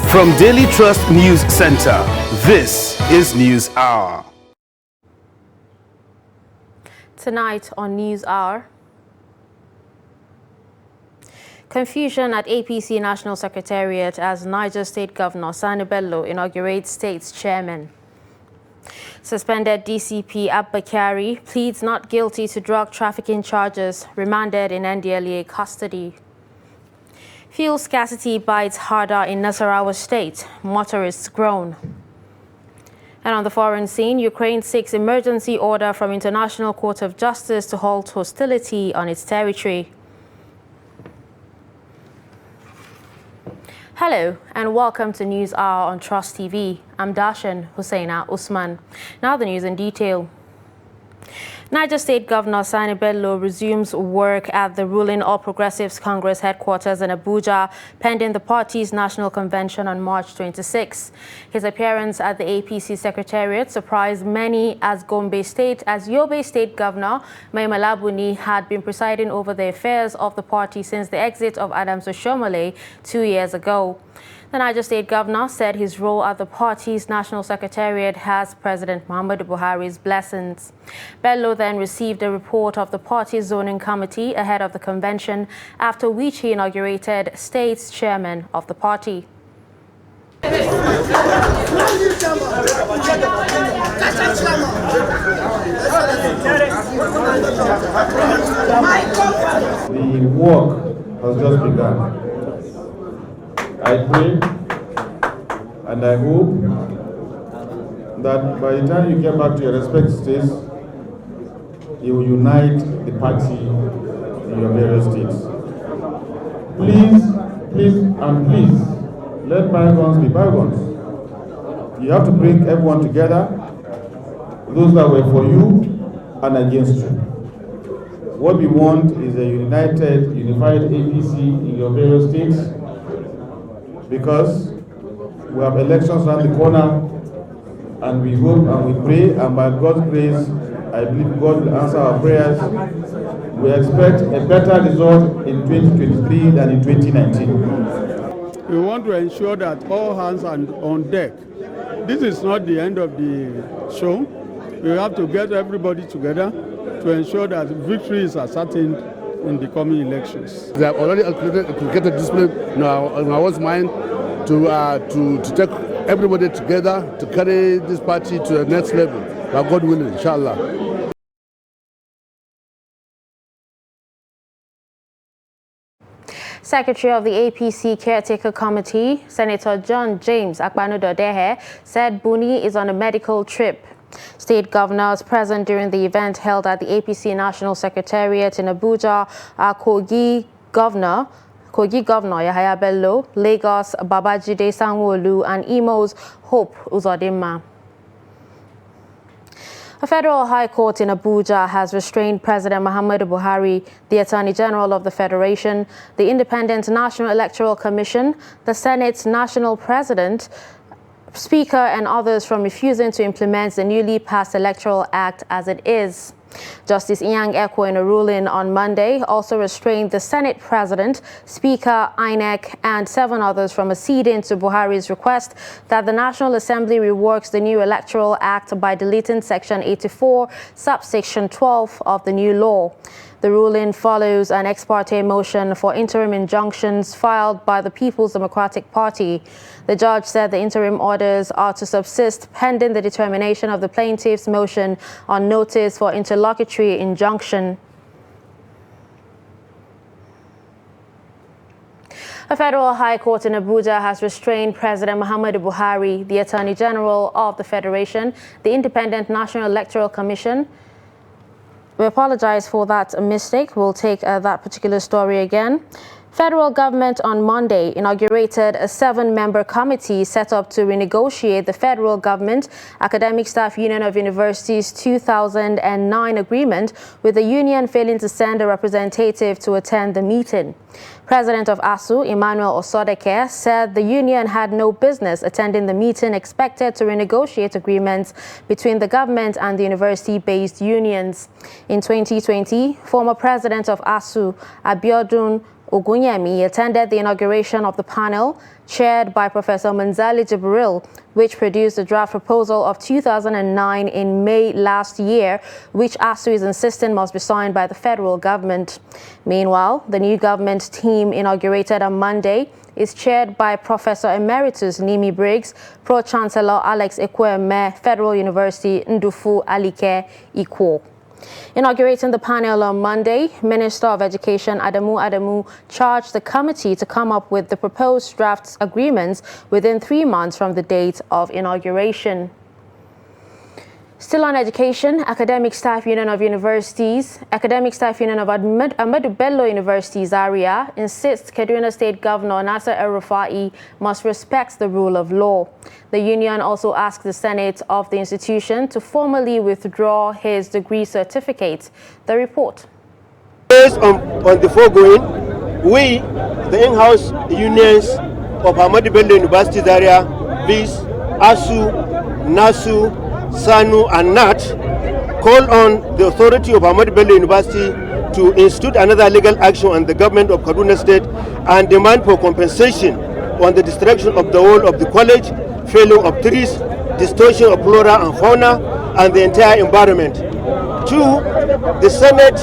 From Daily Trust News Center, this is News Hour. Tonight on News Hour, confusion at APC National Secretariat as Niger State Governor Sani Bello inaugurates state's chairman. Suspended DCP Abba Kyari pleads not guilty to drug trafficking charges, remanded in NDLEA custody. Fuel scarcity bites harder in Nasarawa State, motorists groan. And on the foreign scene, Ukraine seeks emergency order from International Court of Justice to halt hostility on its territory. Hello and welcome to News Hour on Trust TV. I'm Darshan Hussaina Usman. Now the news in detail. Niger State Governor Sani Bello resumes work at the ruling All Progressives Congress headquarters in Abuja, pending the party's national convention on March 26. His appearance at the APC Secretariat surprised many as Yobe State Governor Mai Malabuni had been presiding over the affairs of the party since the exit of Adams Oshomole 2 years ago. The Niger State Governor said his role at the party's National Secretariat has President Muhammadu Buhari's blessings. Bello then received a report of the party's zoning committee ahead of the convention, after which he inaugurated state's chairman of the party. The work has just begun. I pray and I hope that by the time you get back to your respective states, you will unite the party in your various states. Please, let bygones be bygones. You have to bring everyone together, those that were for you and against you. What we want is a unified APC in your various states, because we have elections around the corner, and we hope and we pray, and by God's grace, I believe God will answer our prayers. We expect a better result in 2023 than in 2019. We want to ensure that all hands are on deck. This is not the end of the show. We have to get everybody together to ensure that victory is ascertained in the coming elections. They have already inculcated discipline in our mind to take everybody together to carry this party to the next level. By God willing, inshallah. Secretary of the APC Caretaker Committee, Senator John James Akpanu-Dodehe, said Buni is on a medical trip. State governors present during the event held at the APC National Secretariat in Abuja are Kogi Governor Yahaya Bello, Lagos Babajide Sanwo-Olu, and Imo's Hope Uzodinma. A federal high court in Abuja has restrained President Muhammadu Buhari, the Attorney General of the Federation, the Independent National Electoral Commission, the Senate's National President, Speaker, and others from refusing to implement the newly passed Electoral Act as it is. Justice Inyang Ekwo, in a ruling on Monday, also restrained the Senate President, Speaker, INEC, and 7 others from acceding to Buhari's request that the National Assembly reworks the new Electoral Act by deleting Section 84, subsection 12 of the new law. The ruling follows an ex parte motion for interim injunctions filed by the People's Democratic Party. The judge said the interim orders are to subsist pending the determination of the plaintiff's motion on notice for interlocutory injunction. A federal high court in Abuja has restrained President Muhammadu Buhari, the Attorney General of the Federation, the Independent National Electoral Commission. We apologize for that mistake. We'll take that particular story again. Federal government on Monday inaugurated a 7-member committee set up to renegotiate the federal government Academic Staff Union of Universities 2009 agreement, with the union failing to send a representative to attend the meeting. President of ASU, Emmanuel Osodeke, said the union had no business attending the meeting expected to renegotiate agreements between the government and the university-based unions. In 2020, former president of ASU, Abiodun Ogunyemi attended the inauguration of the panel, chaired by Professor Manzali Jibril, which produced the draft proposal of 2009 in May last year, which ASU is insisting must be signed by the federal government. Meanwhile, the new government team inaugurated on Monday is chaired by Professor Emeritus Nimi Briggs, Pro-Chancellor Alex Ekweme, Federal University Ndufu Alike Ikwo. Inaugurating the panel on Monday, Minister of Education Adamu charged the committee to come up with the proposed draft agreements within 3 months from the date of inauguration. Still on education, Academic Staff Union of Universities, Academic Staff Union of Ahmadu Bello University Zaria insists Kaduna State Governor Nasser El-Rufai must respect the rule of law. The union also asked the Senate of the institution to formally withdraw his degree certificate. The report. Based on the foregoing, we, the in-house unions of Ahmadu Bello University Zaria, viz. ASU, NASU, SANU and NAT, call on the authority of Ahmadu Bello University to institute another legal action on the government of Kaduna State and demand for compensation on the destruction of the whole of the college, felling of trees, distortion of flora and fauna, and the entire environment. 2, the Senate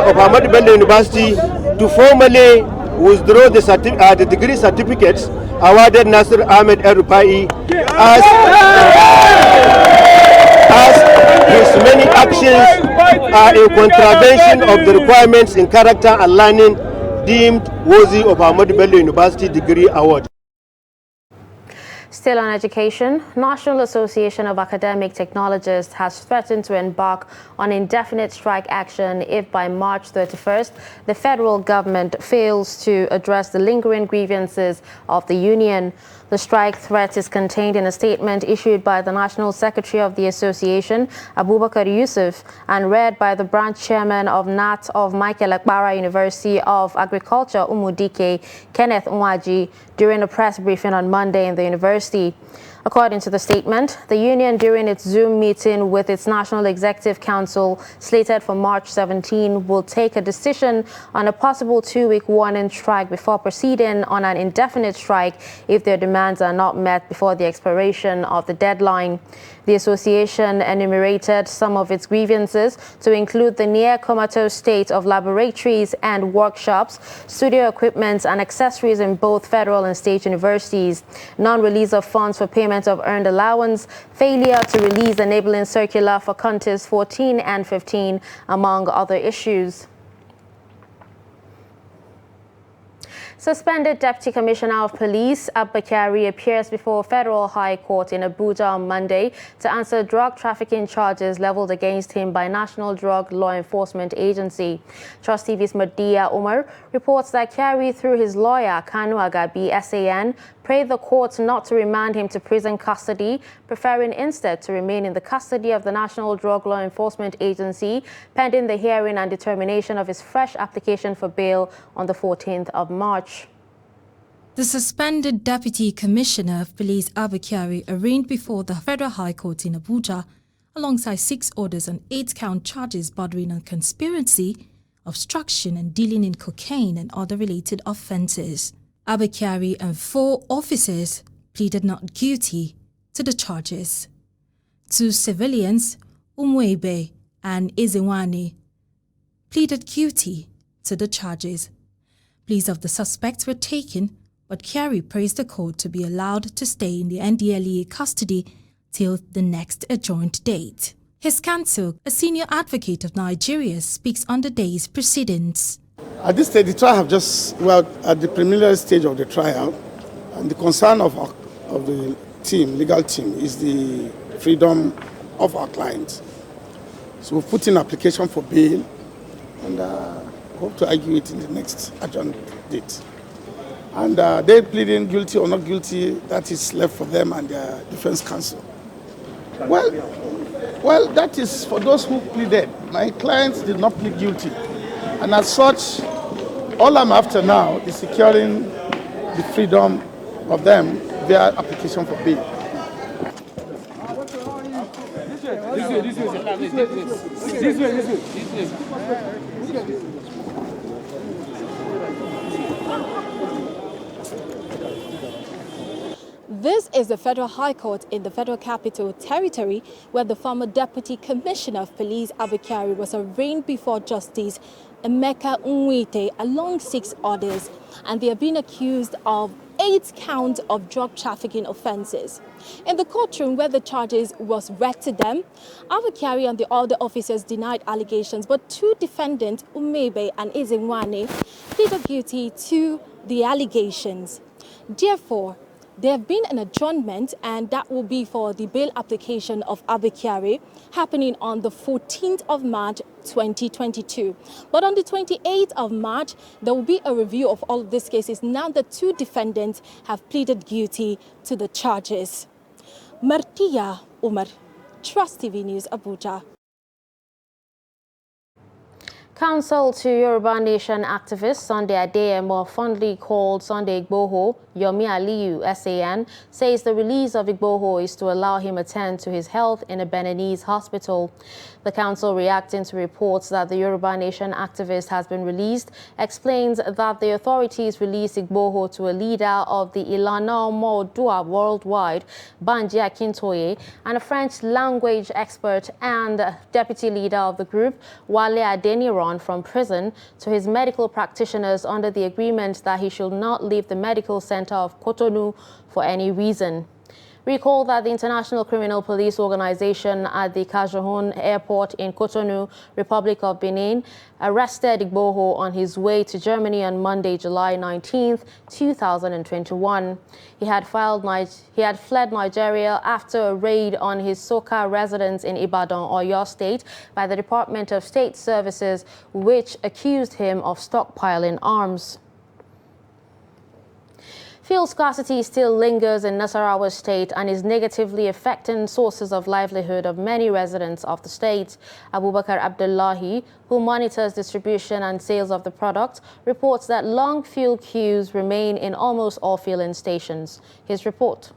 of Ahmadu Bello University to formally withdraw the degree certificates awarded Nasir Ahmed El-Rufai as his many actions are in contravention of the requirements in character and learning deemed worthy of Ahmadu Bello University degree award. Still on education, National Association of Academic Technologists has threatened to embark on indefinite strike action if by March 31st, the federal government fails to address the lingering grievances of the union. The strike threat is contained in a statement issued by the National Secretary of the Association, Abubakar Yusuf, and read by the branch chairman of NAT of Michael Akbara University of Agriculture, Umudike, Kenneth Nwaji, during a press briefing on Monday in the university. According to the statement, the union, during its Zoom meeting with its National Executive Council slated for March 17, will take a decision on a possible 2-week warning strike before proceeding on an indefinite strike if their demands are not met before the expiration of the deadline. The association enumerated some of its grievances to include the near comatose state of laboratories and workshops, studio equipment and accessories in both federal and state universities, non-release of funds for payment of earned allowance, failure to release enabling circular for contests 14 and 15, among other issues. Suspended Deputy Commissioner of Police Abba Kyari appears before Federal High Court in Abuja on Monday to answer drug trafficking charges leveled against him by National Drug Law Enforcement Agency. Trust TV's Madia Umar reports that Kyari, through his lawyer Kano Agabi SAN, prayed the court not to remand him to prison custody, preferring instead to remain in the custody of the National Drug Law Enforcement Agency pending the hearing and determination of his fresh application for bail on the 14th of March. The suspended Deputy Commissioner of Police Abba Kyari arraigned before the Federal High Court in Abuja alongside 6 orders on 8-count charges bordering on conspiracy, obstruction and dealing in cocaine and other related offences. Abba Kyari and 4 officers pleaded not guilty to the charges. 2 civilians, Umwebe and Ezenwani, pleaded guilty to the charges. Pleas of the suspects were taken, but Kyari praised the court to be allowed to stay in the NDLEA custody till the next adjourned date. His counsel, a senior advocate of Nigeria, speaks on the day's proceedings. At this stage, the trial at the preliminary stage of the trial, and the concern of the legal team, is the freedom of our clients. So we've put in application for bail, and hope to argue it in the next adjourned date. And they pleading guilty or not guilty, that is left for them and their defense counsel. Well, that is for those who pleaded. My clients did not plead guilty. And as such, all I'm after now is securing the freedom of them, their application for bail. This way. This is the Federal High Court in the Federal Capital Territory, where the former Deputy Commissioner of Police Abakari was arraigned before Justice Emeka Nwite along 6 others, and they have been accused of 8 counts of drug trafficking offences. In the courtroom where the charges was read to them, Abakari and the other officers denied allegations, but 2 defendants, Umebe and Izinwane, pleaded guilty to the allegations. Therefore, there have been an adjournment, and that will be for the bail application of Abakari happening on the 14th of March 2022. But on the 28th of March, there will be a review of all of these cases now that 2 defendants have pleaded guilty to the charges. Martia Umar, Trust TV News, Abuja. Counsel to Yoruba Nation activist Sunday Adeyemo, fondly called Sunday Igboho, Yomi Aliyu, SAN, says the release of Igboho is to allow him attend to his health in a Beninese hospital. The council, reacting to reports that the Yoruba Nation activist has been released, explains that the authorities released Igboho to a leader of the Ilana Omo-Oduà Worldwide, Banji Akintoye, and a French language expert and deputy leader of the group, Wale Adeniran, from prison, to his medical practitioners under the agreement that he should not leave the medical center of Cotonou for any reason. Recall that the International Criminal Police Organization at the Cajahoun Airport in Cotonou, Republic of Benin, arrested Igboho on his way to Germany on Monday, July 19, 2021. He had fled Nigeria after a raid on his Soka residence in Ibadan, Oyo State, by the Department of State Services, which accused him of stockpiling arms. Fuel scarcity still lingers in Nasarawa State and is negatively affecting sources of livelihood of many residents of the state. Abubakar Abdullahi, who monitors distribution and sales of the product, reports that long fuel queues remain in almost all filling stations. His report.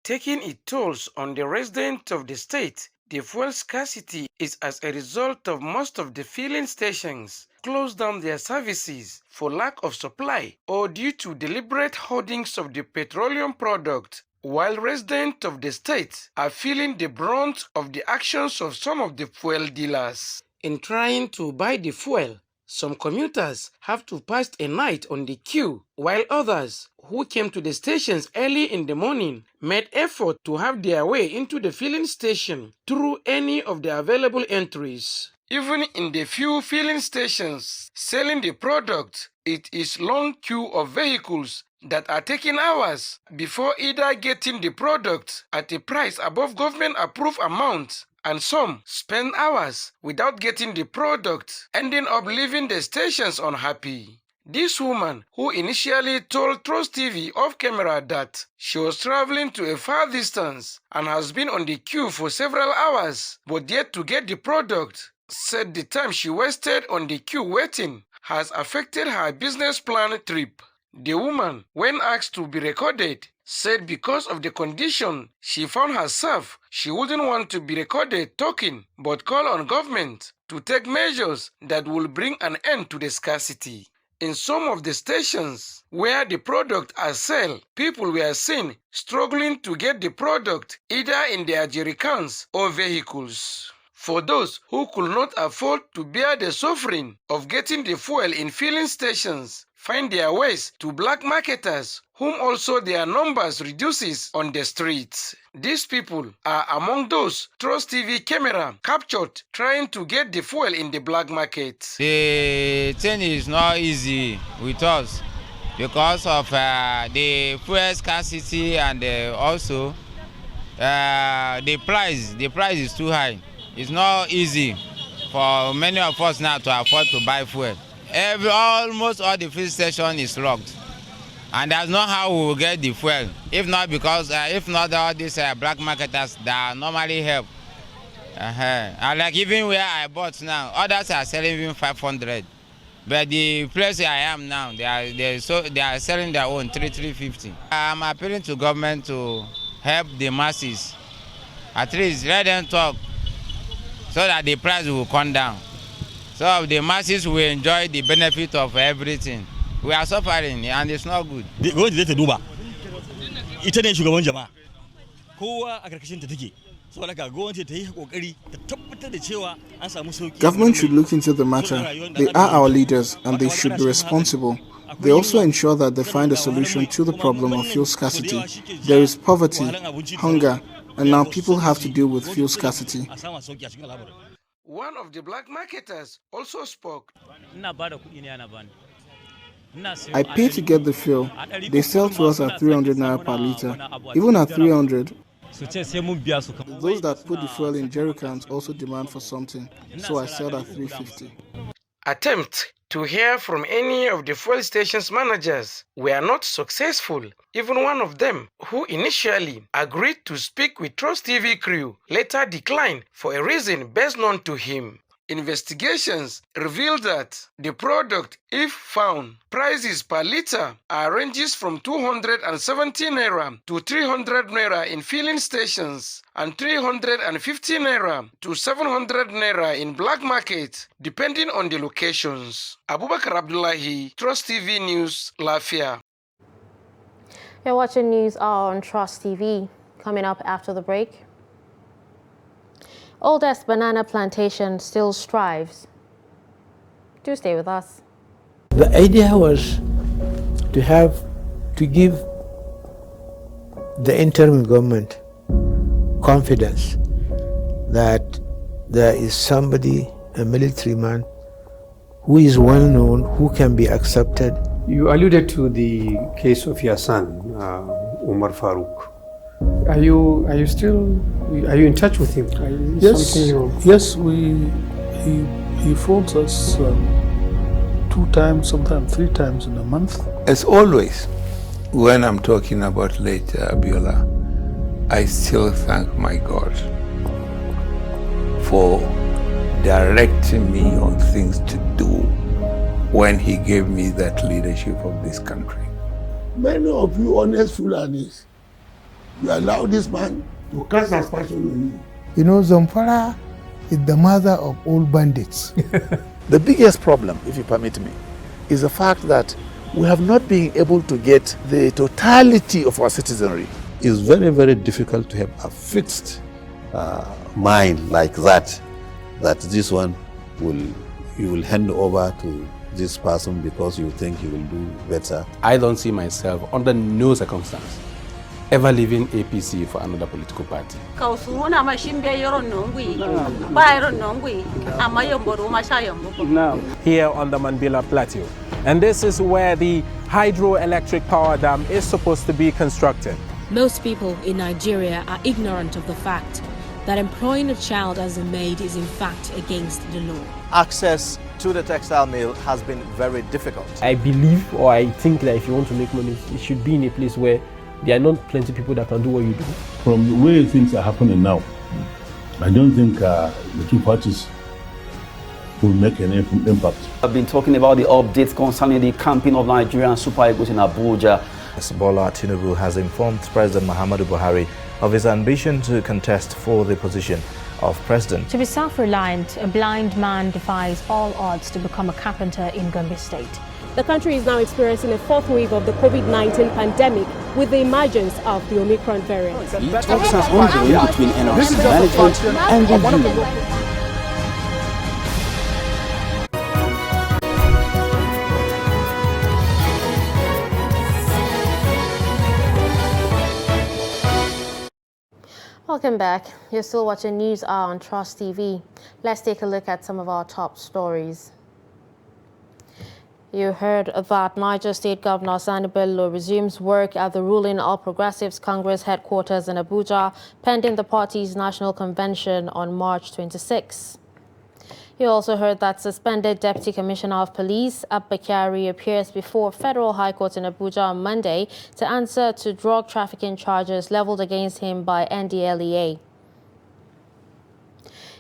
Taking its tolls on the residents of the state, the fuel scarcity is as a result of most of the filling stations close down their services for lack of supply or due to deliberate hoardings of the petroleum product, while residents of the state are feeling the brunt of the actions of some of the fuel dealers. In trying to buy the fuel, some commuters have to pass a night on the queue, while others, who came to the stations early in the morning, made effort to have their way into the filling station through any of the available entries. Even in the few filling stations selling the product, it is long queue of vehicles that are taking hours before either getting the product at a price above government-approved amount, and some spend hours without getting the product, ending up leaving the stations unhappy. This woman, who initially told Trust TV off camera that she was traveling to a far distance and has been on the queue for several hours but yet to get the product, said the time she wasted on the queue waiting has affected her business plan trip. The woman, when asked to be recorded, said because of the condition she found herself, she wouldn't want to be recorded talking, but call on government to take measures that will bring an end to the scarcity. In some of the stations where the product are sold, people were seen struggling to get the product either in their jerrycans or vehicles. For those who could not afford to bear the suffering of getting the fuel in filling stations, find their ways to black marketers, whom also their numbers reduces on the streets. These people are among those Trust TV camera captured trying to get the fuel in the black market. The thing is not easy with us because of the fuel scarcity and also the price. The price is too high. It's not easy for many of us now to afford to buy fuel. Almost all the fuel station is locked, and there's not how we will get the fuel. If not all these black marketers that normally help. And like even where I bought now, others are selling even 500. But the place where I am now, they are selling their own 350. I'm appealing to government to help the masses. At least let them talk so that the price will come down. So the masses will enjoy the benefit of everything. We are suffering and it's not good. Gwamnati zai ta duba. Ita ne shugaban jama'a. Kowa a karkashin ta take. Saboda ka gwamnati ta yi kokari ta tabbatar da cewa an samu sauki. Government should look into the matter. They are our leaders and they should be responsible. They also ensure that they find a solution to the problem of fuel scarcity. There is poverty, hunger, and now people have to deal with fuel scarcity. One of the black marketers also spoke. I pay to get the fuel. They sell to us at 300 naira per litre. Even at 300, those that put the fuel in jerry cans also demand for something, so I sell at 350. Attempt to hear from any of the fuel stations managers were not successful. Even one of them, who initially agreed to speak with Trust TV crew, later declined for a reason best known to him. Investigations revealed that the product, if found, prices per litre ranges from 270 naira to 300 naira in filling stations and 350 naira to 700 naira in black market, depending on the locations. Abubakar Abdullahi, Trust TV News, Lafia. You're watching News Hour on Trust TV. Coming up after the break. Oldest banana plantation still strives. Do stay with us. The idea was to give the interim government confidence that there is somebody, a military man, who is well known, who can be accepted. You alluded to the case of your son, Umar Farouk. Are you in touch with him? Yes, he phones us 2 times, sometimes 3 times in a month. As always, when I'm talking about late Abiola, I still thank my God for directing me on things to do when he gave me that leadership of this country. Many of you honest Fulanis, you allow this man to cast aspersion on you. You know, Zamfara is the mother of all bandits. The biggest problem, if you permit me, is the fact that we have not been able to get the totality of our citizenry. It's very, very difficult to have a fixed mind like that this one you will hand over to this person because you think he will do better. I don't see myself under no circumstance ever leaving APC for another political party. Here on the Mambila Plateau. And this is where the hydroelectric power dam is supposed to be constructed. Most people in Nigeria are ignorant of the fact that employing a child as a maid is in fact against the law. Access to the textile mill has been very difficult. I believe, or I think that if you want to make money, it should be in a place where there are not plenty of people that can do what you do. From the way things are happening now, I don't think the two parties will make any impact. I've been talking about the updates concerning the campaign of Nigerian Super Eagles in Abuja. Bola Tinubu has informed President Muhammadu Buhari of his ambition to contest for the position of president. To be self-reliant, a blind man defies all odds to become a carpenter in Gombe State. The country is now experiencing a 4th wave of the COVID-19 pandemic with the emergence of the Omicron variant. Talks are ongoing between NRC management and the union. Welcome back. You're still watching News Hour on Trust TV. Let's take a look at some of our top stories. You heard that Niger State Governor Sani Bello resumes work at the ruling All Progressives Congress headquarters in Abuja, pending the party's national convention on March 26. You also heard that suspended Deputy Commissioner of Police Abba Kyari appears before Federal High Court in Abuja on Monday to answer to drug trafficking charges leveled against him by NDLEA.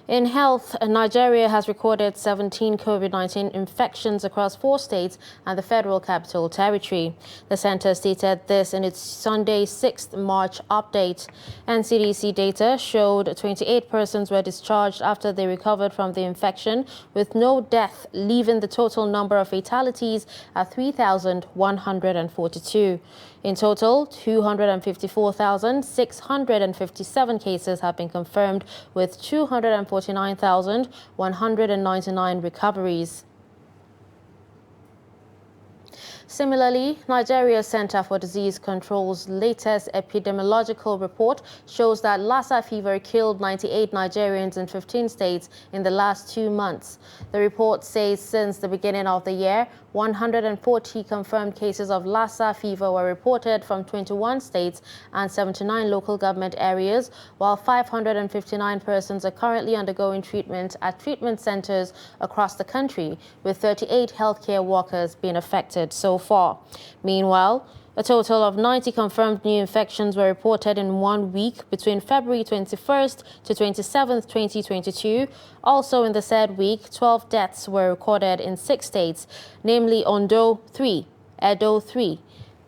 In health, Nigeria has recorded 17 COVID-19 infections across 4 states and the Federal Capital Territory. The center stated this in its Sunday 6th March update. NCDC data showed 28 persons were discharged after they recovered from the infection, with no death, leaving the total number of fatalities at 3,142. In total, 254,657 cases have been confirmed, with 249,199 recoveries. Similarly, Nigeria's Center for Disease Control's latest epidemiological report shows that Lassa fever killed 98 Nigerians in 15 states in the last 2 months. The report says since the beginning of the year, 140 confirmed cases of Lassa fever were reported from 21 states and 79 local government areas, while 559 persons are currently undergoing treatment at treatment centers across the country, with 38 healthcare workers being affected so far. Meanwhile, a total of 90 confirmed new infections were reported in 1 week between February 21st to 27th, 2022. Also in the said week, 12 deaths were recorded in 6 states, namely Ondo 3, Edo 3,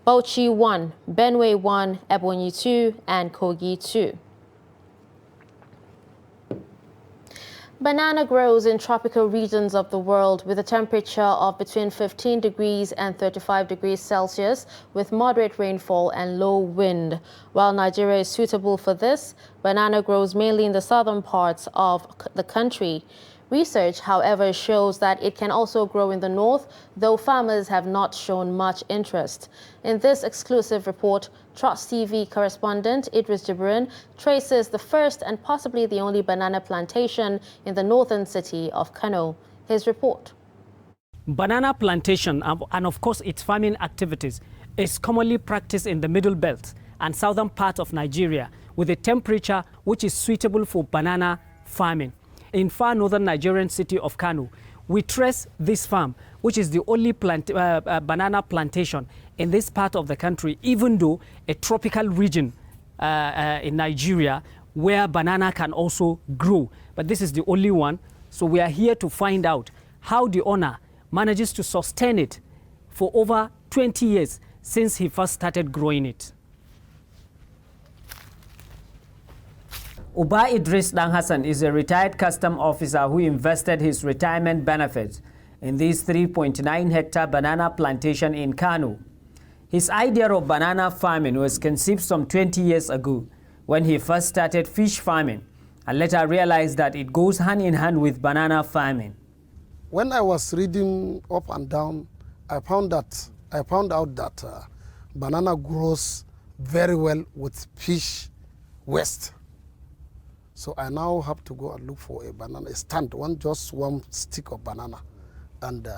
Bauchi 1, Benue 1, Ebonyi 2, and Kogi 2. Banana grows in tropical regions of the world with a temperature of between 15 degrees and 35 degrees Celsius, with moderate rainfall and low wind. While Nigeria is suitable for this, banana grows mainly in the southern parts of the country. Research, however, shows that it can also grow in the north, though farmers have not shown much interest. In this exclusive report, Trust TV correspondent Idris Jibrin traces the first and possibly the only banana plantation in the northern city of Kano. His report. Banana plantation and of course its farming activities is commonly practiced in the middle belt and southern part of Nigeria, with a temperature which is suitable for banana farming. In far northern Nigerian city of Kano, we trace this farm, which is the only banana plantation in this part of the country, even though a tropical region in Nigeria where banana can also grow. But this is the only one. So we are here to find out how the owner manages to sustain it for over 20 years since he first started growing it. Uba Idris Dan Hassan is a retired custom officer who invested his retirement benefits in this 3.9-hectare banana plantation in Kano. His idea of banana farming was conceived some 20 years ago when he first started fish farming and later realized that it goes hand in hand with banana farming. When I was reading up and down, I found out that banana grows very well with fish waste. So I now have to go and look for a banana stand, just one stick of banana, and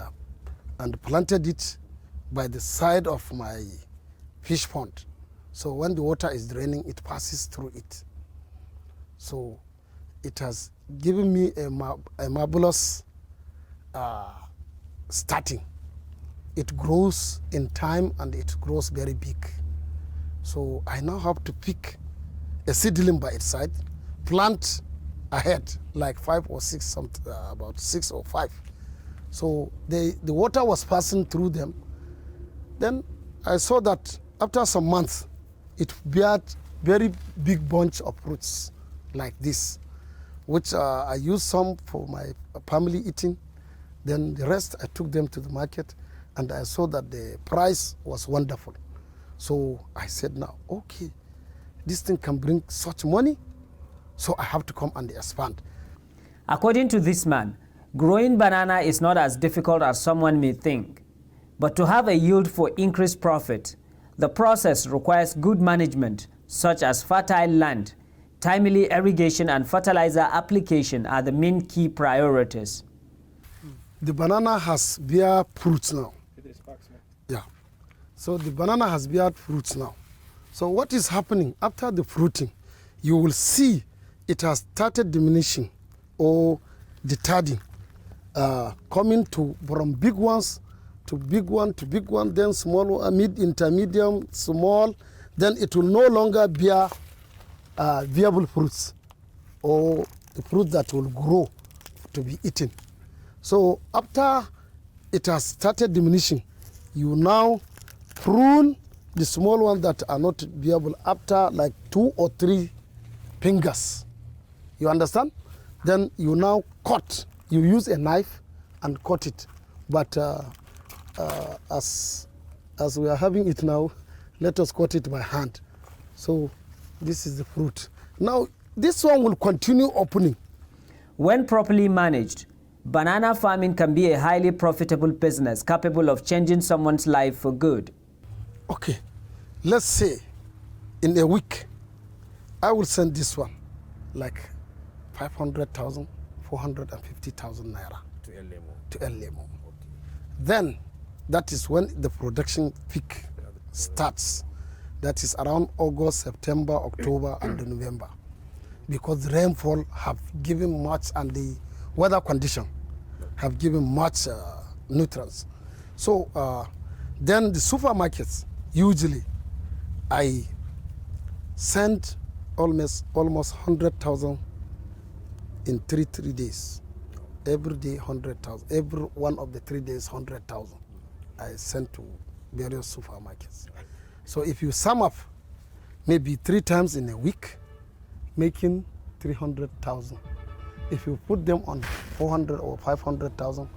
planted it by the side of my fish pond. So when the water is draining, it passes through it. So it has given me a marvelous starting. It grows in time and it grows very big. So I now have to pick a seedling by its side, plant ahead, like 5 or 6, about 6 or 5. So the water was passing through them. Then I saw that after some months, it bear very big bunch of fruits like this, which I used some for my family eating. Then the rest, I took them to the market, and I saw that the price was wonderful. So I said, now, okay, this thing can bring such money, so I have to come and expand. According to this man, growing banana is not as difficult as someone may think. But to have a yield for increased profit, the process requires good management, such as fertile land, timely irrigation and fertilizer application are the main key priorities. The banana has bear fruits now. Yeah. So the banana has bear fruits now. So what is happening after the fruiting, you will see it has started diminishing or deterring, coming from big ones to big one to big one, then small, mid, intermediate, small, then it will no longer bear viable fruits or the fruit that will grow to be eaten. So after it has started diminishing, you now prune the small ones that are not viable after like 2 or 3 fingers. You understand? Then you now cut. You use a knife and cut it. But as we are having it now, let us cut it by hand. So this is the fruit. Now this one will continue opening. When properly managed, banana farming can be a highly profitable business capable of changing someone's life for good. Okay, let's say in a week, I will send this one like 500,000, 450,000 naira to El Lemo. Okay. Then that is when the production peak starts. That is around August, September, October, and November. Because the rainfall have given much and the weather condition have given much nutrients. So then the supermarkets, usually I send almost 100,000 in three days. Every day 100,000. Every one of the 3 days 100,000. I send to various supermarkets. So if you sum up maybe 3 times in a week, making 300,000. If you put them on 400 or 500,000,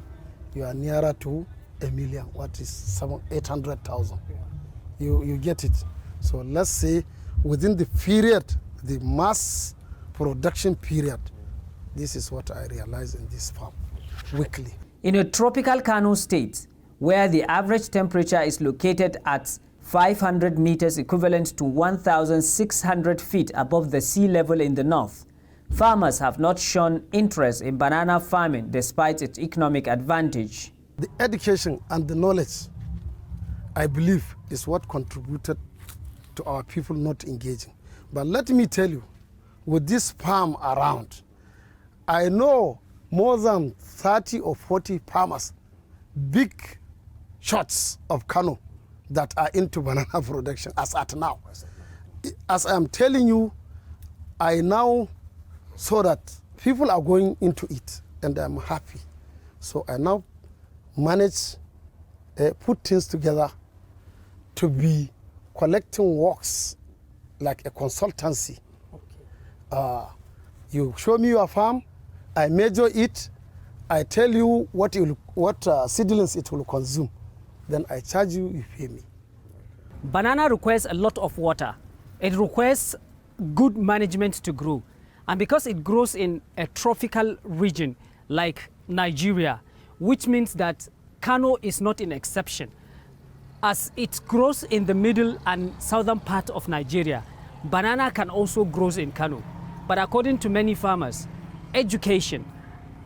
you are nearer to 1 million. What is 800,000? You get it. So let's say within the period, the mass production period, this is what I realize in this farm weekly. In a tropical Kano state, where the average temperature is located at 500 meters equivalent to 1,600 feet above the sea level in the north, farmers have not shown interest in banana farming despite its economic advantage. The education and the knowledge, I believe, is what contributed to our people not engaging. But let me tell you, with this farm around, I know more than 30 or 40 farmers, big shots of Kano, that are into banana production as at now. As I'm telling you, I now saw that people are going into it and I'm happy. So I now manage, put things together to be collecting works like a consultancy. Okay. You show me your farm, I measure it, I tell you what seedlings it will consume. Then I charge you, you pay me. Banana requires a lot of water. It requires good management to grow. And because it grows in a tropical region like Nigeria, which means that Kano is not an exception. As it grows in the middle and southern part of Nigeria, banana can also grow in Kano. But according to many farmers, education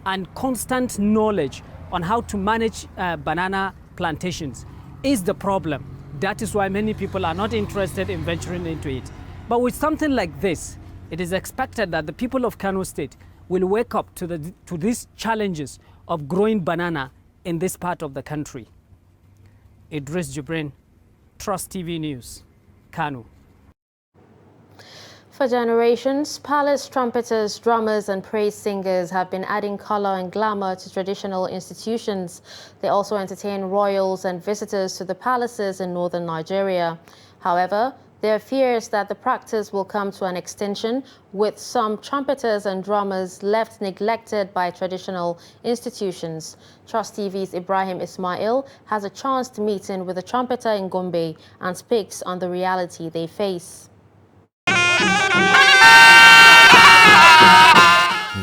and constant knowledge on how to manage banana plantations is the problem. That is why many people are not interested in venturing into it. But with something like this, it is expected that the people of Kano State will wake up to these challenges of growing banana in this part of the country. Idris Jibrin, Trust TV News, Kano. For generations, palace trumpeters, drummers, and praise singers have been adding color and glamour to traditional institutions. They also entertain royals and visitors to the palaces in northern Nigeria. However, there are fears that the practice will come to an extinction, with some trumpeters and drummers left neglected by traditional institutions. Trust TV's Ibrahim Ismail has a chanced meeting with a trumpeter in Gombe and speaks on the reality they face.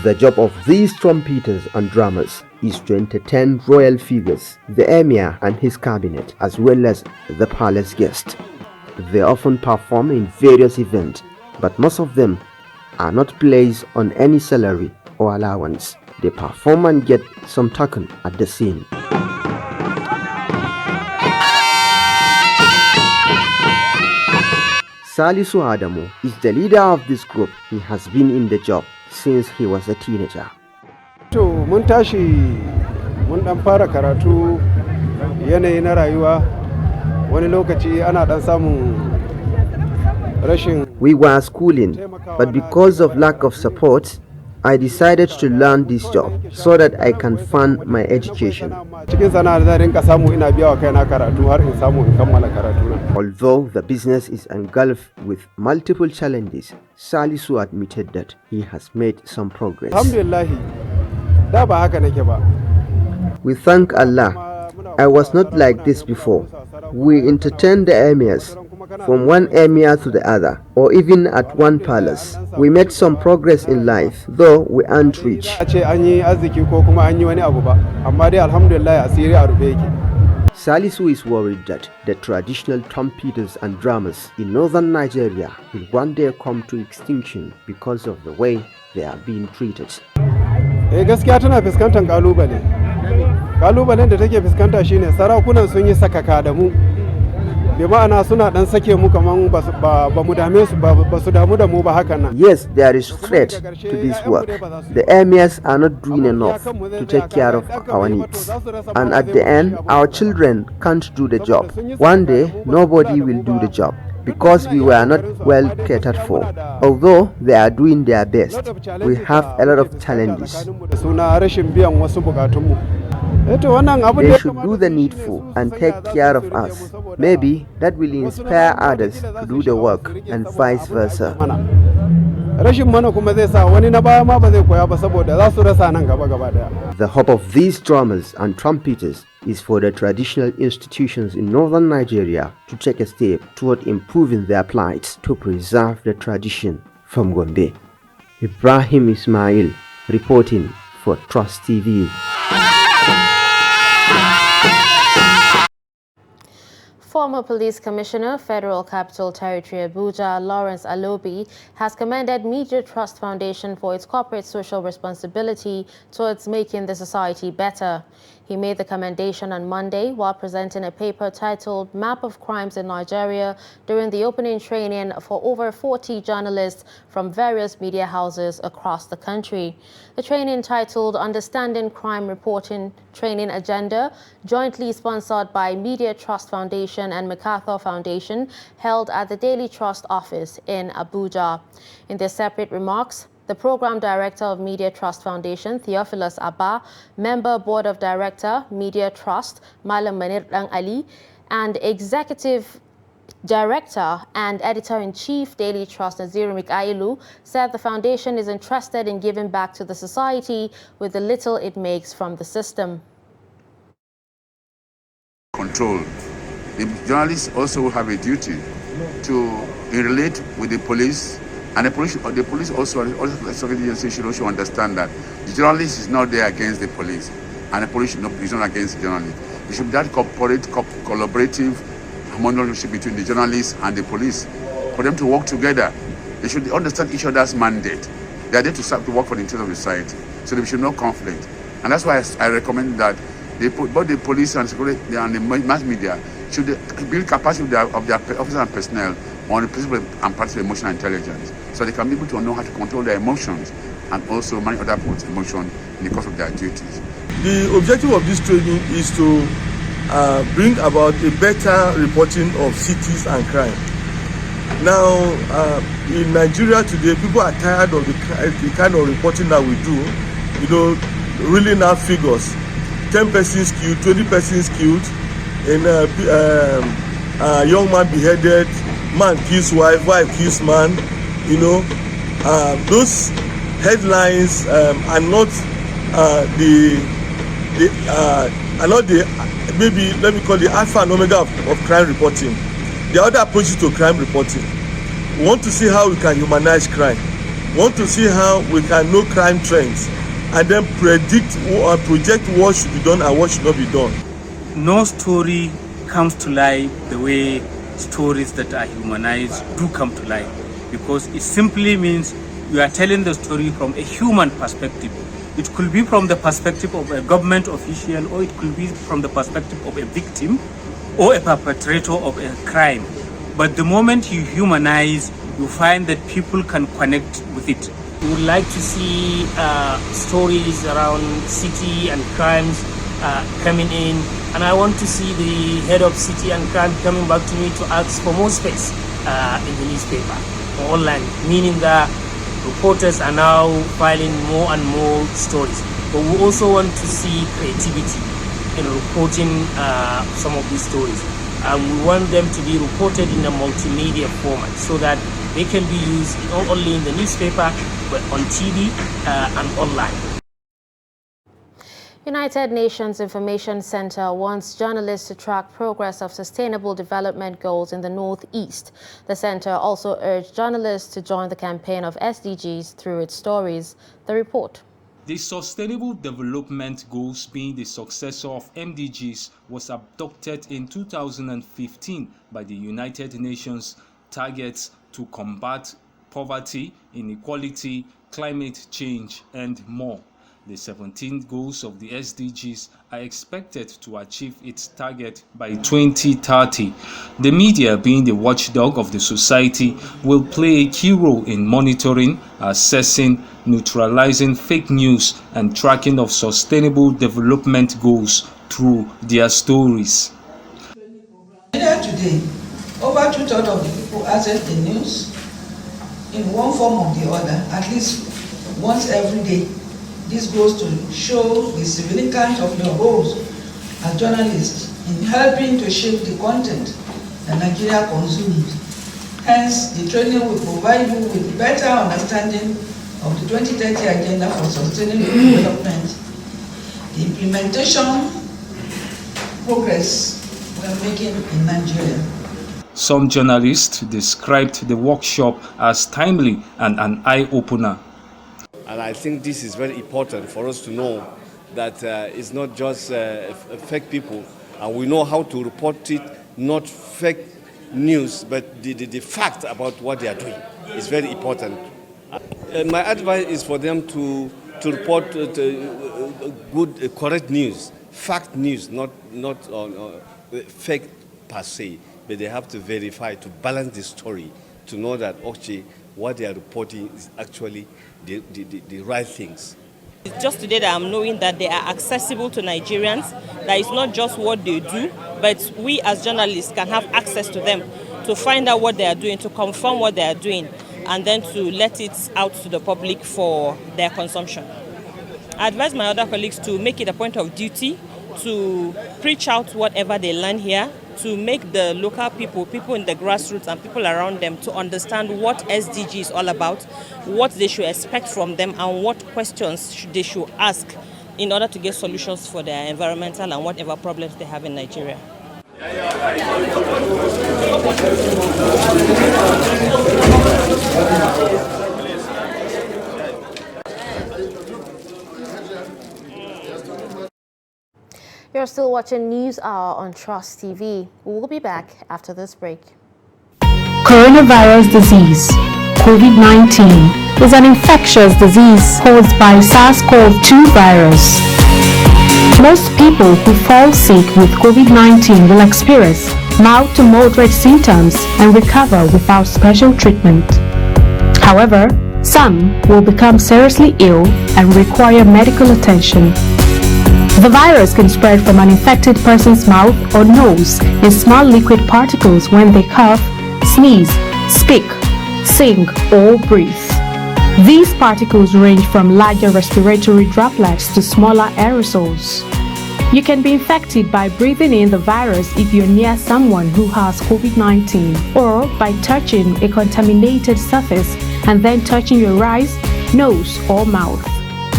The job of these trumpeters and drummers is to entertain royal figures, the emir and his cabinet, as well as the palace guests. They often perform in various events, but most of them are not placed on any salary or allowance. They perform and get some token at the scene. Salisu Adamu is the leader of this group. He has been in the job since he was a teenager. To mun tashi mun dan fara karatu yanayi na rayuwa wani lokaci ana dan samun rashin. We were schooling, but because of lack of support, I decided to learn this job so that I can fund my education. Although the business is engulfed with multiple challenges, Salisu admitted that he has made some progress. We thank Allah. I was not like this before. We entertained the emirs from one emir to the other, or even at one palace. We made some progress in life, though we aren't rich. Salisu is worried that the traditional trumpeters and drummers in northern Nigeria will one day come to extinction because of the way they are being treated. Kalubalen da take fuskanta shine sarakunan sun yi sakaka da mu. Bi ma'ana suna dan sake mu kaman ba mu dame su ba su damu da mu ba hakan nan. Yes, there is threat to this work. The emirs are not doing enough to take care of our needs. And at the end, our children can't do the job. One day, nobody will do the job, because we were not well catered for. Although they are doing their best, we have a lot of challenges. They should do the needful and take care of us. Maybe that will inspire others to do the work and vice versa. The hope of these drummers and trumpeters is for the traditional institutions in northern Nigeria to take a step toward improving their plight to preserve the tradition. From Gombe, Ibrahim Ismail reporting for Trust TV. Former Police Commissioner, Federal Capital Territory Abuja, Lawrence Alobi, has commended Media Trust Foundation for its corporate social responsibility towards making the society better. He made the commendation on Monday while presenting a paper titled Map of Crimes in Nigeria during the opening training for over 40 journalists from various media houses across the country. The training, titled Understanding Crime Reporting Training Agenda, jointly sponsored by Media Trust Foundation and MacArthur Foundation, held at the Daily Trust office in Abuja. In their separate remarks, the Program Director of Media Trust Foundation, Theophilus Abba, Member Board of Director, Media Trust, Malam Manir Dang Ali, and Executive Director and Editor-in-Chief, Daily Trust, Naziru Mikailu, said the foundation is interested in giving back to the society with the little it makes from the system. Control. The journalists also have a duty to relate with the police. And the police also should also understand that the journalist is not there against the police, and the police is not against the journalist. There should be that collaborative harmoniously between the journalists and the police for them to work together. They should understand each other's mandate. They are there to work for the interest of the society, so there should be no conflict. And that's why I recommend that both the police and security and the mass media should build capacity of their officers and personnel on the principle and practice of emotional intelligence, so they can be able to know how to control their emotions and also manage other people's emotions in the course of their duties. The objective of this training is to bring about a better reporting of cities and crime. Now, in Nigeria today, people are tired of the kind of reporting that we do, reeling out figures. 10 persons killed, 20 persons killed, and a young man beheaded, man kills wife, wife kills man. Those headlines are not maybe let me call the alpha and omega of crime reporting. There are other approaches to crime reporting. We want to see how we can humanize crime. We want to see how we can know crime trends and then predict or project what should be done and what should not be done. No story comes to life the way stories that are humanized do come to life, because it simply means you are telling the story from a human perspective. It could be from the perspective of a government official, or it could be from the perspective of a victim or a perpetrator of a crime. But the moment you humanize, you find that people can connect with it. We would like to see stories around city and crimes coming in, and I want to see the head of city and crime coming back to me to ask for more space in the newspaper or online, meaning that reporters are now filing more and more stories. But we also want to see creativity in reporting some of these stories. We want them to be reported in a multimedia format so that they can be used not only in the newspaper, but on TV and online. United Nations Information Center wants journalists to track progress of sustainable development goals in the Northeast. The center also urged journalists to join the campaign of SDGs through its stories. The report. The Sustainable Development Goals, being the successor of MDGs, was adopted in 2015 by the United Nations. Targets to combat poverty, inequality, climate change, and more. The 17 goals of the SDGs are expected to achieve its target by 2030. The media, being the watchdog of the society, will play a key role in monitoring, assessing, neutralizing fake news, and tracking of sustainable development goals through their stories. Today, over 2/3 of the people access the news in one form or the other, at least once every day. This goes to show the significance of your roles as journalists in helping to shape the content that Nigeria consumes. Hence, the training will provide you with better understanding of the 2030 Agenda for Sustainable Development, the implementation progress we are making in Nigeria. Some journalists described the workshop as timely and an eye-opener. And I think this is very important for us to know that it's not just fake people, and we know how to report it, not fake news, but the fact about what they are doing is very important. My advice is for them to report good, correct news, fact news, not fake per se, but they have to verify, to balance the story, to know that actually what they are reporting is actually the right things. It's just today that I'm knowing that they are accessible to Nigerians, that it's not just what they do, but we as journalists can have access to them to find out what they are doing, to confirm what they are doing, and then to let it out to the public for their consumption. I advise my other colleagues to make it a point of duty to preach out whatever they learn here, to make the local people in the grassroots and people around them to understand what SDG is all about, what they should expect from them, and what questions they should ask in order to get solutions for their environmental and whatever problems they have in Nigeria. You're still watching News Hour on Trust TV. We'll be back after this break. Coronavirus disease, COVID-19, is an infectious disease caused by SARS-CoV-2 virus. Most people who fall sick with COVID-19 will experience mild to moderate symptoms and recover without special treatment. However, some will become seriously ill and require medical attention. The virus can spread from an infected person's mouth or nose in small liquid particles when they cough, sneeze, speak, sing, or breathe. These particles range from larger respiratory droplets to smaller aerosols. You can be infected by breathing in the virus if you're near someone who has COVID-19, or by touching a contaminated surface and then touching your eyes, nose, or mouth.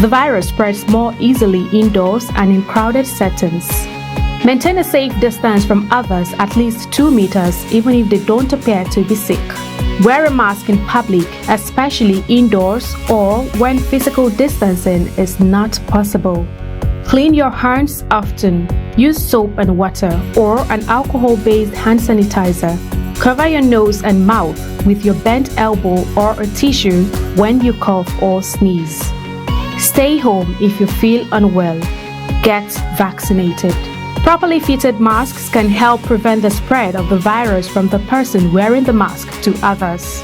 The virus spreads more easily indoors and in crowded settings. Maintain a safe distance from others, at least 2 meters, even if they don't appear to be sick. Wear a mask in public, especially indoors or when physical distancing is not possible. Clean your hands often. Use soap and water or an alcohol-based hand sanitizer. Cover your nose and mouth with your bent elbow or a tissue when you cough or sneeze. Stay home if you feel unwell. Get vaccinated. Properly fitted masks can help prevent the spread of the virus from the person wearing the mask to others.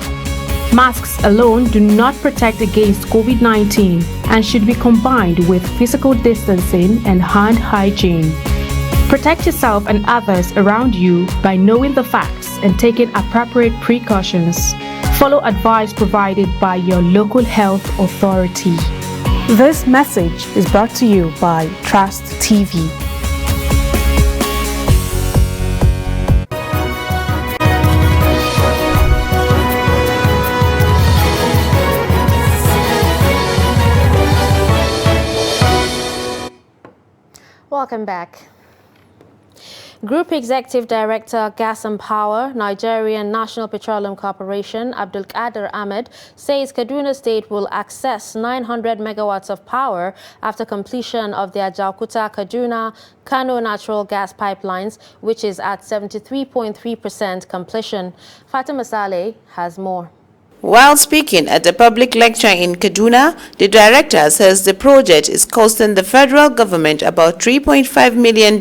Masks alone do not protect against COVID-19 and should be combined with physical distancing and hand hygiene. Protect yourself and others around you by knowing the facts and taking appropriate precautions. Follow advice provided by your local health authority. This message is brought to you by Trust TV. Welcome back. Group Executive Director, Gas and Power, Nigerian National Petroleum Corporation, Abdulkader Ahmed, says Kaduna State will access 900 megawatts of power after completion of the Ajaokuta-Kaduna Kano natural gas pipelines, which is at 73.3% completion. Fatima Saleh has more. While speaking at a public lecture in Kaduna, the director says the project is costing the federal government about $3.5 million.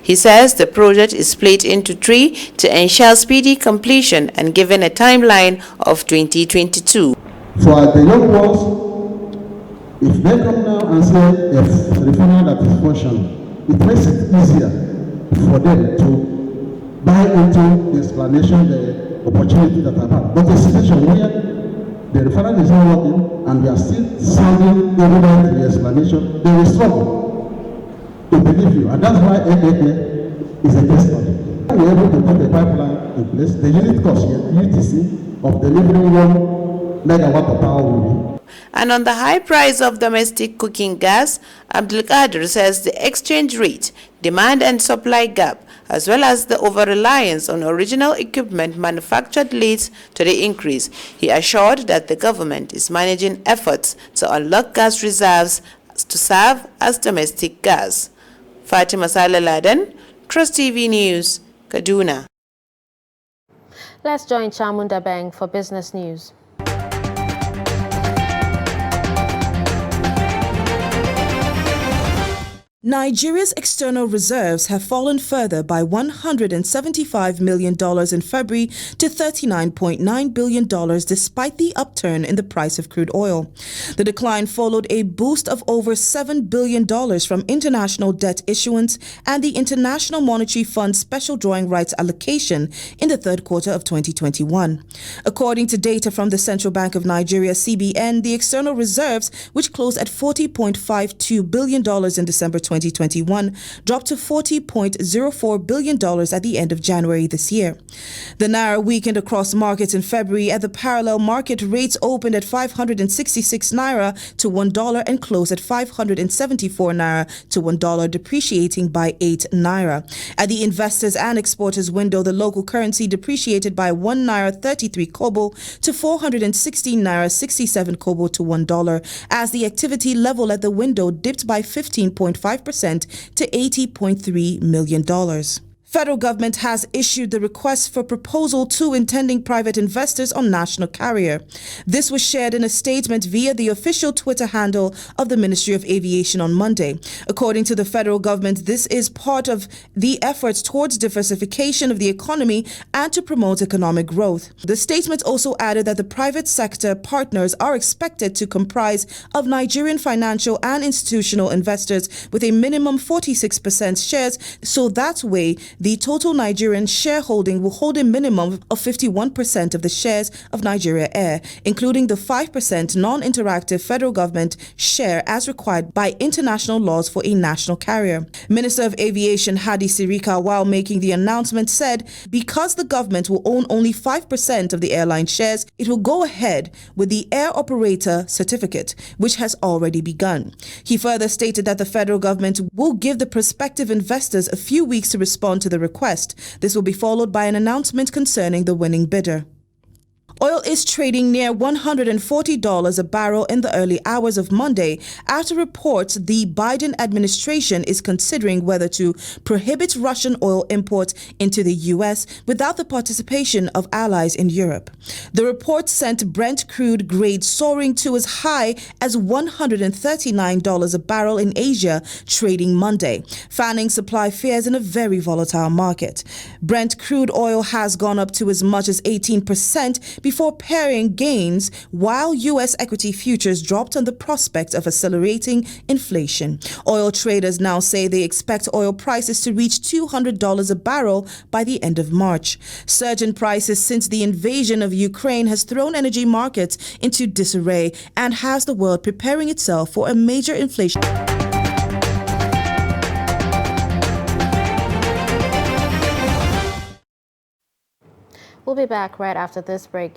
He says the project is split into three to ensure speedy completion and given a timeline of 2022. For the young ones, if they come now and say if refinery that is functioning, it makes it easier for them to buy into the explanation, the opportunity that I have. But the situation where the referendum is not working and we are still sounding irrelevant in the explanation, they will struggle to believe you. And that's why AAA is a case study. We are able to put the pipeline in place. The unit cost here, UTC, of delivering 1 megawatt of power will be. And on the high price of domestic cooking gas, Abdulkader says the exchange rate, demand and supply gap, as well as the over-reliance on original equipment manufactured leads to the increase. He assured that the government is managing efforts to unlock gas reserves to serve as domestic gas. Fatima Saleh Laden, Trust TV News, Kaduna. Let's join Chamunda Beng for business news. Nigeria's external reserves have fallen further by $175 million in February to $39.9 billion despite the upturn in the price of crude oil. The decline followed a boost of over $7 billion from international debt issuance and the International Monetary Fund special drawing rights allocation in the third quarter of 2021. According to data from the Central Bank of Nigeria, CBN, the external reserves, which closed at $40.52 billion in December 2021, dropped to $40.04 billion at the end of January this year. The Naira weakened across markets in February at the parallel market. Rates opened at 566 Naira to $1 and closed at 574 Naira to $1, depreciating by 8 Naira. At the investors and exporters window, the local currency depreciated by 1 Naira 33 kobo to 416 Naira 67 kobo to $1, as the activity level at the window dipped by 15.5% to $80.3 million. Federal government has issued the request for proposal to intending private investors on national carrier. This was shared in a statement via the official Twitter handle of the Ministry of Aviation on Monday. According to the federal government, this is part of the efforts towards diversification of the economy and to promote economic growth. The statement also added that the private sector partners are expected to comprise of Nigerian financial and institutional investors with a minimum 46% shares, so that way the total Nigerian shareholding will hold a minimum of 51% of the shares of Nigeria Air, including the 5% non-interactive federal government share as required by international laws for a national carrier. Minister of Aviation Hadi Sirika, while making the announcement, said because the government will own only 5% of the airline shares, it will go ahead with the air operator certificate, which has already begun. He further stated that the federal government will give the prospective investors a few weeks to respond to the request. This will be followed by an announcement concerning the winning bidder. Oil is trading near $140 a barrel in the early hours of Monday after reports the Biden administration is considering whether to prohibit Russian oil imports into the U.S. without the participation of allies in Europe. The report sent Brent crude grade soaring to as high as $139 a barrel in Asia trading Monday, fanning supply fears in a very volatile market. Brent crude oil has gone up to as much as 18% before pairing gains, while U.S. equity futures dropped on the prospect of accelerating inflation. Oil traders now say they expect oil prices to reach $200 a barrel by the end of March. Surge in prices since the invasion of Ukraine has thrown energy markets into disarray and has the world preparing itself for a major inflation. We'll be back right after this break.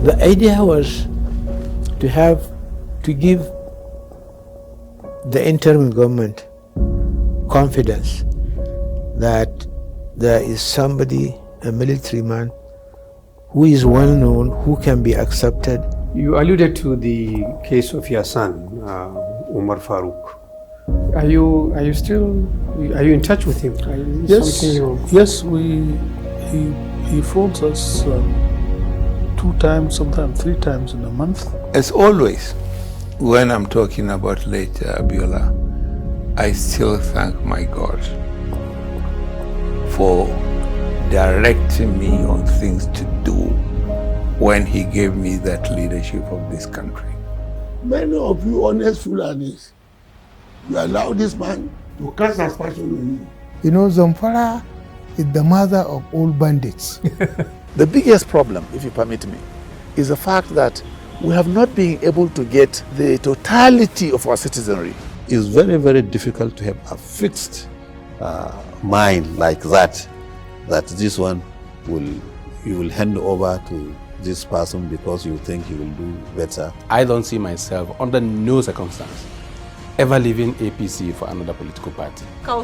The idea was to give the interim government confidence that there is somebody, a military man, who is well known, who can be accepted. You alluded to the case of your son, Umar Farouk. Are you in touch with him? Yes, yes, he phones us 2 times, sometimes 3 times in a month. As always, when I'm talking about late Abiola, I still thank my God for directing me on things to do when he gave me that leadership of this country. Many of you honest Fulanis, you allow this man to cast aspersion on you. You know, Zamfara is the mother of all bandits. The biggest problem, if you permit me, is the fact that we have not been able to get the totality of our citizenry. It's very, very difficult to have a fixed mind like that this one you will hand over to this person because you think he will do better. I don't see myself under no circumstance ever leaving APC for another political party. Now,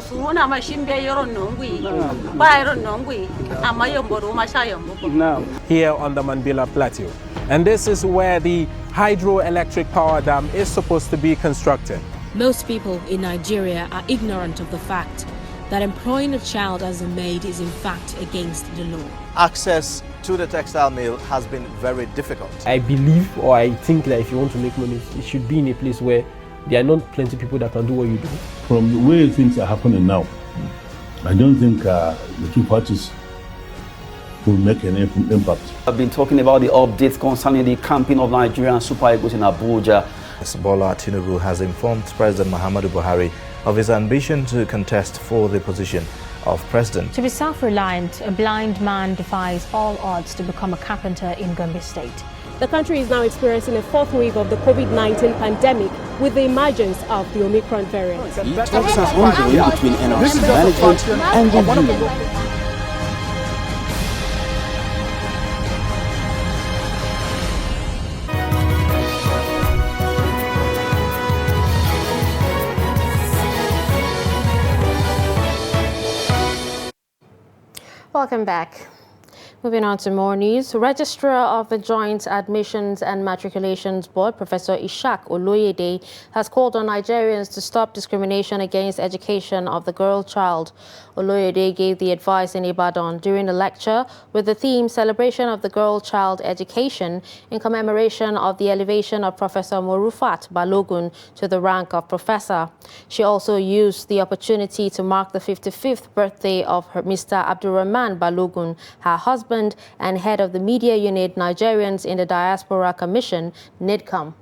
here on the Mambila Plateau, and this is where the hydroelectric power dam is supposed to be constructed. Most people in Nigeria are ignorant of the fact that employing a child as a maid is in fact against the law. Access to the textile mill has been very difficult. I believe, or I think that if you want to make money, it should be in a place where there are not plenty of people that can do what you do. From the way things are happening now, I don't think the two parties will make any impact. I've been talking about the updates concerning the campaign of Nigerian Super Eagles in Abuja. Bola Tinubu has informed President Muhammadu Buhari of his ambition to contest for the position of president. To be self-reliant, a blind man defies all odds to become a carpenter in Gombe State. The country is now experiencing a 4th wave of the COVID-19 pandemic with the emergence of the Omicron variant. Talks are ongoing between NRC management and the union. Welcome back. Moving on to more news. Registrar of the Joint Admissions and Matriculations Board, Professor Ishak Oloyede, has called on Nigerians to stop discrimination against education of the girl child. Oloyede gave the advice in Ibadan during a lecture with the theme Celebration of the Girl Child Education in commemoration of the elevation of Professor Morufat Balogun to the rank of professor. She also used the opportunity to mark the 55th birthday of her Mr. Abdurrahman Balogun, her husband and head of the media unit Nigerians in the Diaspora Commission, NIDCOM.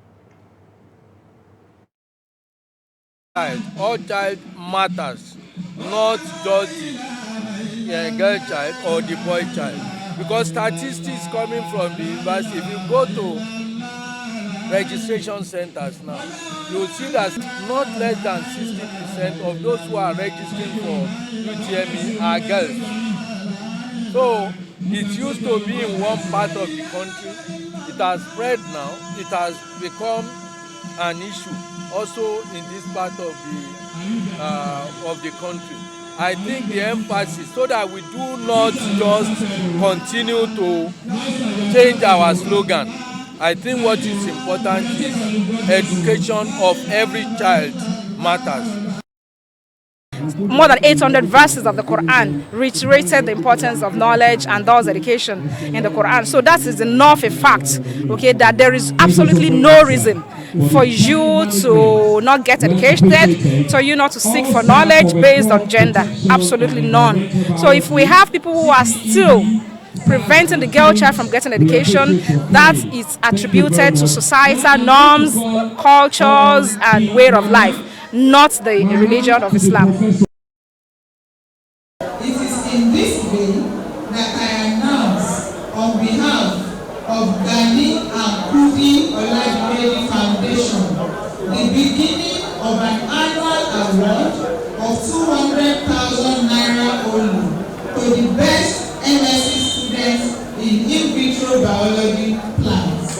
All child matters, not just the girl child or the boy child. Because statistics coming from the university, if you go to registration centers now, you'll see that not less than 60% of those who are registering for UTME are girls. So it used to be in one part of the country. It has spread now. It has become an issue also in this part of the country. I think the emphasis, so that we do not just continue to change our slogan. I think what is important is education of every child matters. More than 800 verses of the Quran reiterated the importance of knowledge and thus education in the Quran. So that is enough a fact, okay, that there is absolutely no reason for you to not get educated, for you not to seek for knowledge based on gender. Absolutely none. So if we have people who are still preventing the girl child from getting education, that is attributed to societal norms, cultures, and way of life, not the religion of Islam. It is in this way that I announce on behalf of Gani and Kudi Olajide Foundation the beginning of an annual award of 200,000 naira only to the best MSc students in vitro biology plants.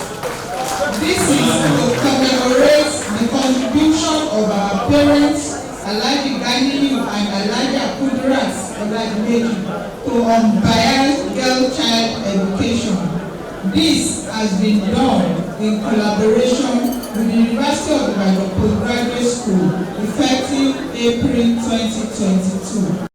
This is to commemorate the contribution of our parents, Alhaji Ganiyu and Alhaji Kudirat Olajide, to unbiased girl-child education. This has been done in collaboration with the University of Ibadan Postgraduate School, effective April 2022.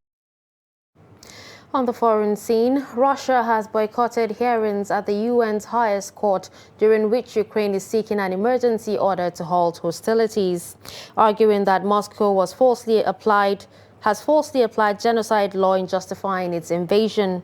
On the foreign scene, Russia has boycotted hearings at the UN's highest court, during which Ukraine is seeking an emergency order to halt hostilities, arguing that Moscow has falsely applied genocide law in justifying its invasion.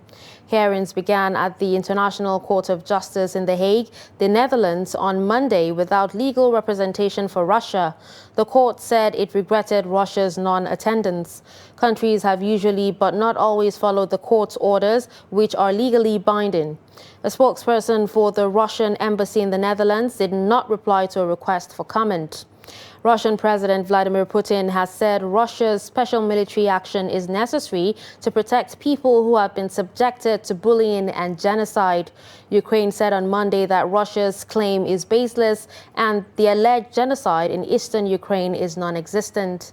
Hearings began at the International Court of Justice in The Hague, the Netherlands, on Monday without legal representation for Russia. The court said it regretted Russia's non-attendance. Countries have usually but not always followed the court's orders, which are legally binding. A spokesperson for the Russian embassy in the Netherlands did not reply to a request for comment. Russian President Vladimir Putin has said Russia's special military action is necessary to protect people who have been subjected to bullying and genocide. Ukraine said on Monday that Russia's claim is baseless and the alleged genocide in eastern Ukraine is non-existent.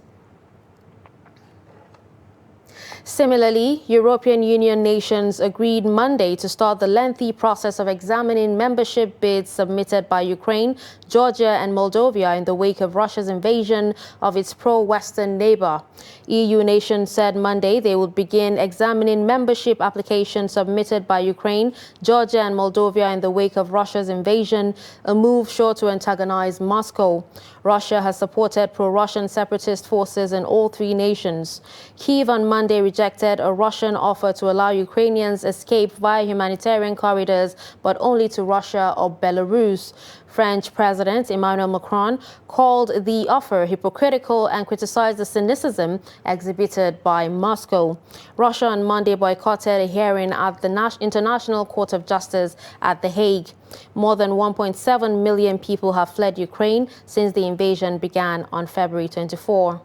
Similarly, European Union nations agreed Monday to start the lengthy process of examining membership bids submitted by Ukraine, Georgia and Moldova in the wake of Russia's invasion of its pro-Western neighbor. EU nations said Monday they would begin examining membership applications submitted by Ukraine, Georgia and Moldova in the wake of Russia's invasion, a move sure to antagonize Moscow. Russia has supported pro-Russian separatist forces in all three nations. Kyiv on Monday rejected a Russian offer to allow Ukrainians escape via humanitarian corridors, but only to Russia or Belarus. French President Emmanuel Macron called the offer hypocritical and criticized the cynicism exhibited by Moscow. Russia on Monday boycotted a hearing at the International Court of Justice at The Hague. More than 1.7 million people have fled Ukraine since the invasion began on February 24.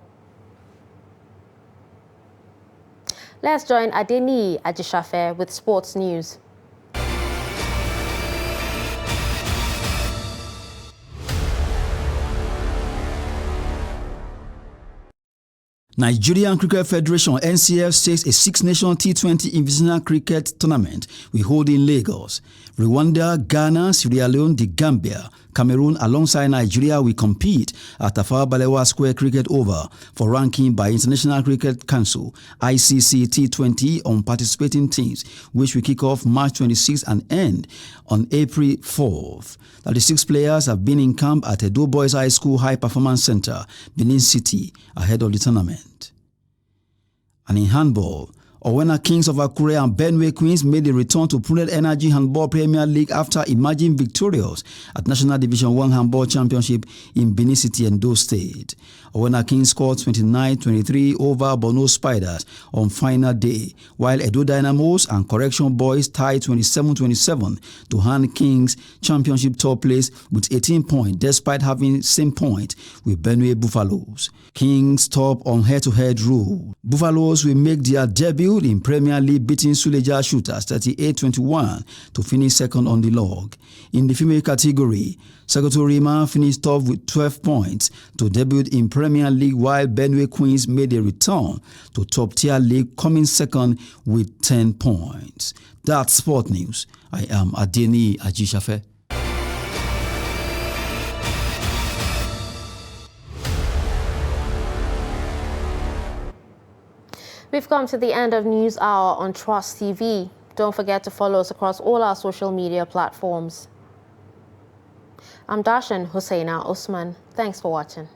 Let's join Adeni Ajishafe with sports news. Nigerian Cricket Federation (NCF) says a six-nation T20 Invitational Cricket Tournament will hold in Lagos. Rwanda, Ghana, Sierra Leone, the Gambia, Cameroon alongside Nigeria will compete at Tafawa Balewa Square Cricket Oval for ranking by International Cricket Council (ICC) T20 on participating teams, which will kick off March 26th and end on April 4th. 36 players have been in camp at Edo Boys High School High Performance Center, Benin City, ahead of the tournament. And in handball, Owena Kings of Akure and Benue Queens made a return to Prudent Energy Handball Premier League after emerging victorious at National Division 1 Handball Championship in Benin City, Edo State. Owena Kings scored 29-23 over Bono Spiders on final day, while Edo Dynamos and Correction Boys tied 27-27 to hand Kings Championship top place with 18 points despite having same point with Benue Buffaloes. Kings top on head-to-head rule. Buffaloes will make their debut in Premier League, beating Suleja Shooters 38-21 to finish second on the log. In the female category, Sekotorima finished top with 12 points to debut in Premier League, while Benue Queens made a return to top-tier league, coming second with 10 points. That's Sport News. I am Adeni Ajishafe. We've come to the end of News Hour on Trust TV. Don't forget to follow us across all our social media platforms. I'm Darshan Hussaina Osman. Thanks for watching.